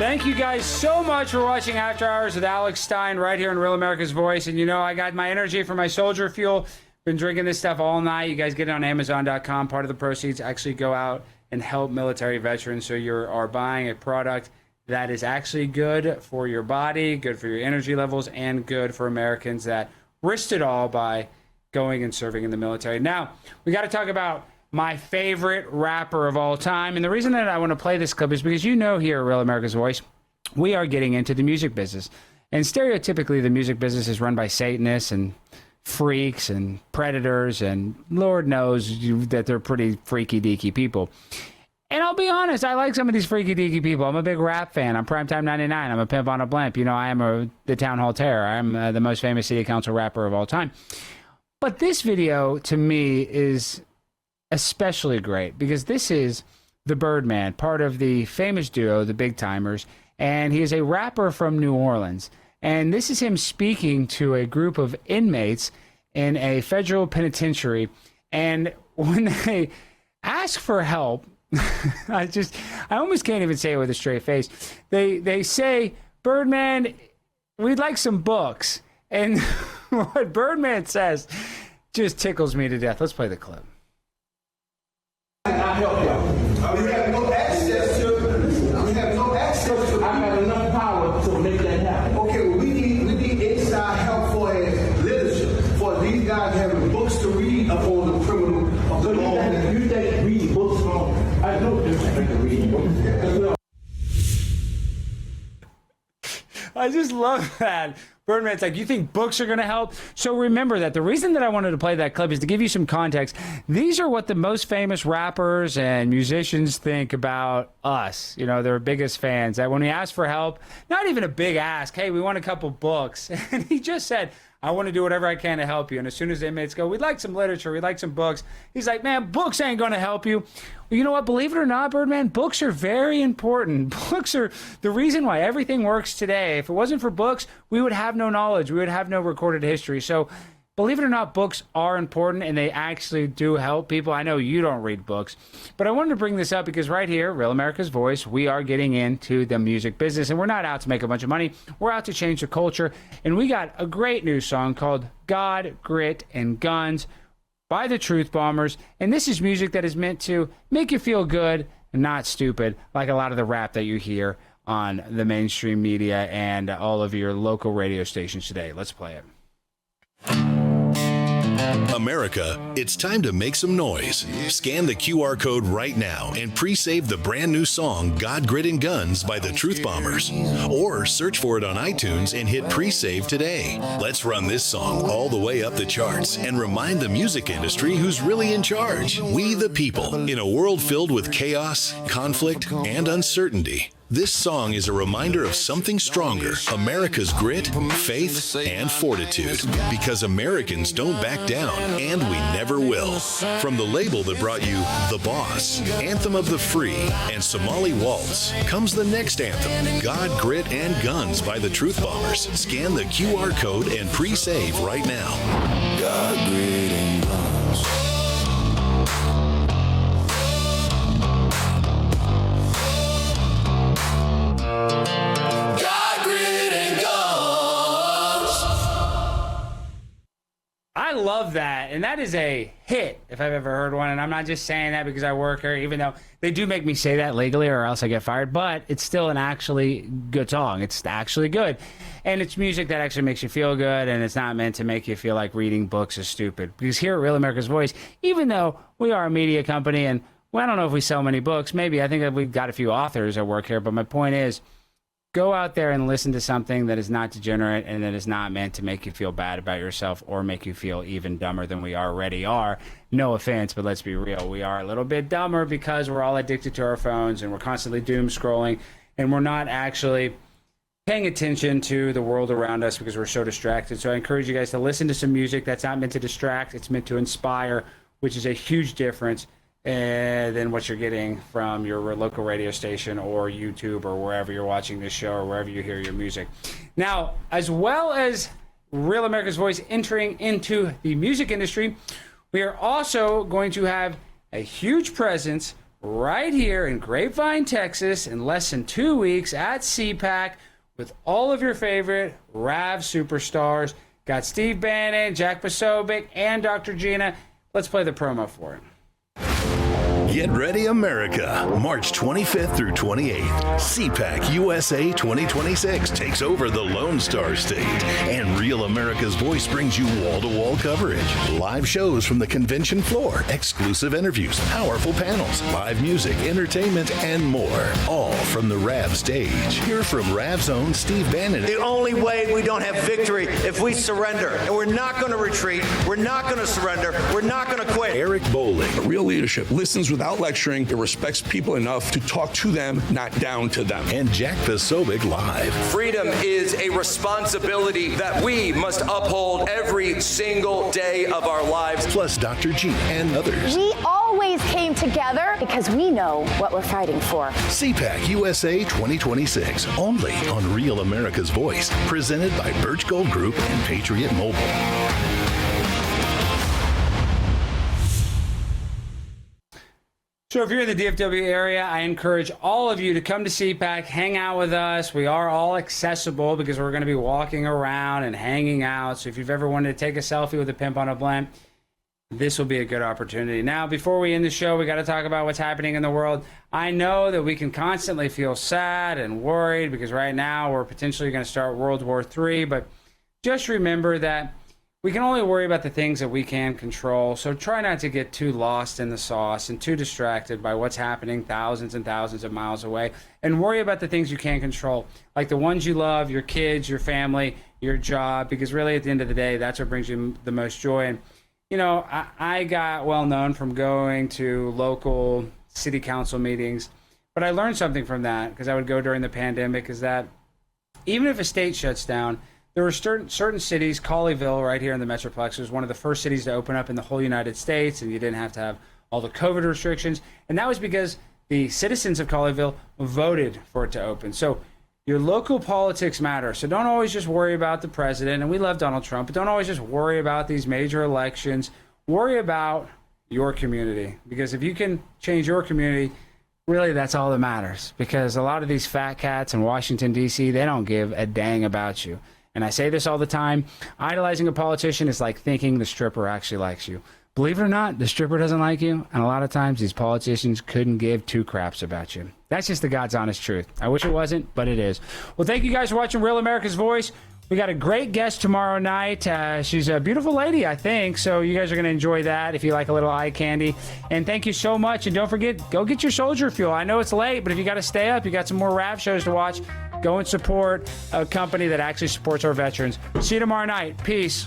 Thank you guys so much for watching After Hours with Alex Stein right here on Real America's Voice. And you know, I got my energy from my soldier fuel. Been drinking this stuff all night. You guys get it on Amazon.com. Part of the proceeds actually go out and help military veterans. So you are buying a product that is actually good for your body, good for your energy levels, and good for Americans that risked it all by going and serving in the military. Now, we got to talk about my favorite rapper of all time. And the reason that I want to play this clip is because you know here at Real America's Voice, we are getting into the music business. And stereotypically, the music business is run by Satanists and freaks and predators, and Lord knows that they're pretty freaky-deaky people. And I'll be honest, I like some of these freaky-deaky people. I'm a big rap fan. I'm Primetime 99. I'm a pimp on a blimp. You know, I am the Town Hall Terror. I'm the most famous city council rapper of all time. But this video, to me, is especially great because this is the Birdman, part of the famous duo, the Big Timers, and he is a rapper from New Orleans. And this is him speaking to a group of inmates in a federal penitentiary. And when they ask for help, I almost can't even say it with a straight face. They say, Birdman, we'd like some books. And what Birdman says just tickles me to death. Let's play the clip. I help y'all. We have no access to. We have no access to. I have enough power to make that happen. Okay, well, we need inside help for literature, for these guys having books to read upon the criminal of the law. You think read books on? I know different to read books. I just love that. Birdman's like, you think books are going to help? So remember that the reason that I wanted to play that clip is to give you some context. These are what the most famous rappers and musicians think about us. You know, their biggest fans. That when we ask for help, not even a big ask, hey, we want a couple books. And he just said, I want to do whatever I can to help you. And as soon as the inmates go, we'd like some literature, we'd like some books. He's like, man, books ain't going to help you. Well, you know what? Believe it or not, Birdman, books are very important. Books are the reason why everything works today. If it wasn't for books, we would have no knowledge. We would have no recorded history. So believe it or not, books are important and they actually do help people. I know you don't read books, but I wanted to bring this up because right here, Real America's Voice, we are getting into the music business and we're not out to make a bunch of money. We're out to change the culture. And we got a great new song called God, Grit, and Guns by the Truth Bombers. And this is music that is meant to make you feel good and not stupid, like a lot of the rap that you hear on the mainstream media and all of your local radio stations today. Let's play it. America, it's time to make some noise. Scan the QR code right now and pre-save the brand new song God, Grit, and Guns by the Truth Bombers. Or search for it on iTunes and hit pre-save today. Let's run this song all the way up the charts and remind the music industry who's really in charge. We the people. In a world filled with chaos, conflict, and uncertainty, this song is a reminder of something stronger, America's grit, faith, and fortitude. Because Americans don't back down, and we never will. From the label that brought you The Boss, Anthem of the Free, and Somali Waltz, comes the next anthem, God, Grit, and Guns by the Truth Bombers. Scan the QR code and pre-save right now. God, Grit, and Guns. I love that, and that is a hit if I've ever heard one, and I'm not just saying that because I work here, even though they do make me say that legally or else I get fired, but it's still an actually good song. It's actually good, and it's music that actually makes you feel good, and it's not meant to make you feel like reading books is stupid. Because here at Real America's Voice, even though we are a media company, and well, I don't know if we sell many books, maybe, I think that we've got a few authors that work here, but my point is, go out there and listen to something that is not degenerate and that is not meant to make you feel bad about yourself or make you feel even dumber than we already are. No offense, but let's be real. We are a little bit dumber because we're all addicted to our phones and we're constantly doom scrolling and we're not actually paying attention to the world around us because we're so distracted. So I encourage you guys to listen to some music that's not meant to distract. It's meant to inspire, which is a huge difference than what you're getting from your local radio station or YouTube or wherever you're watching this show or wherever you hear your music. Now, as well as Real America's Voice entering into the music industry, we are also going to have a huge presence right here in Grapevine, Texas, in less than 2 weeks at CPAC with all of your favorite RAV superstars. Got Steve Bannon, Jack Posobiec, and Dr. Gina. Let's play the promo for it. Get ready, America. March 25th through 28th. CPAC USA 2026 takes over the Lone Star State. And Real America's Voice brings you wall-to-wall coverage. Live shows from the convention floor, exclusive interviews, powerful panels, live music, entertainment, and more. All from the RAV stage. Hear from RAV's own Steve Bannon. The only way we don't have victory if we surrender. And we're not going to retreat. We're not going to surrender. We're not going to quit. Eric Bowling. Real leadership listens without lecturing. It respects people enough to talk to them, not down to them. And Jack Posobiec live. Freedom is a responsibility that we must uphold every single day of our lives. Plus Dr. G and others. We always came together because we know what we're fighting for. CPAC USA 2026, only on Real America's Voice. Presented by Birch Gold Group and Patriot Mobile. So if you're in the DFW area, I encourage all of you to come to CPAC, hang out with us. We are all accessible because we're going to be walking around and hanging out. So if you've ever wanted to take a selfie with a pimp on a blimp, this will be a good opportunity. Now, before we end the show, we got to talk about what's happening in the world. I know that we can constantly feel sad and worried because right now we're potentially going to start World War III, but just remember that we can only worry about the things that we can control. So try not to get too lost in the sauce and too distracted by what's happening thousands and thousands of miles away, and worry about the things you can control, like the ones you love, your kids, your family, your job, because really at the end of the day, that's what brings you the most joy. And, you know, I got well known from going to local city council meetings, but I learned something from that because I would go during the pandemic, is that even if a state shuts down, there were certain cities. Colleyville, right here in the Metroplex, was one of the first cities to open up in the whole United States, and you didn't have to have all the COVID restrictions. And that was because the citizens of Colleyville voted for it to open. So your local politics matter. So don't always just worry about the president, and we love Donald Trump, but don't always just worry about these major elections. Worry about your community, because if you can change your community, really that's all that matters, because a lot of these fat cats in Washington, D.C., they don't give a dang about you. And I say this all the time, idolizing a politician is like thinking the stripper actually likes you. Believe it or not, the stripper doesn't like you, and a lot of times these politicians couldn't give two craps about you. That's just the God's honest truth. I wish it wasn't, but it is. Well, thank you guys for watching Real America's Voice. We got a great guest tomorrow night. She's a beautiful lady, I think, so you guys are going to enjoy that if you like a little eye candy. And thank you so much, and don't forget, go get your soldier fuel. I know it's late, but if you got to stay up, you got some more RAV shows to watch, go and support a company that actually supports our veterans. See you tomorrow night. Peace.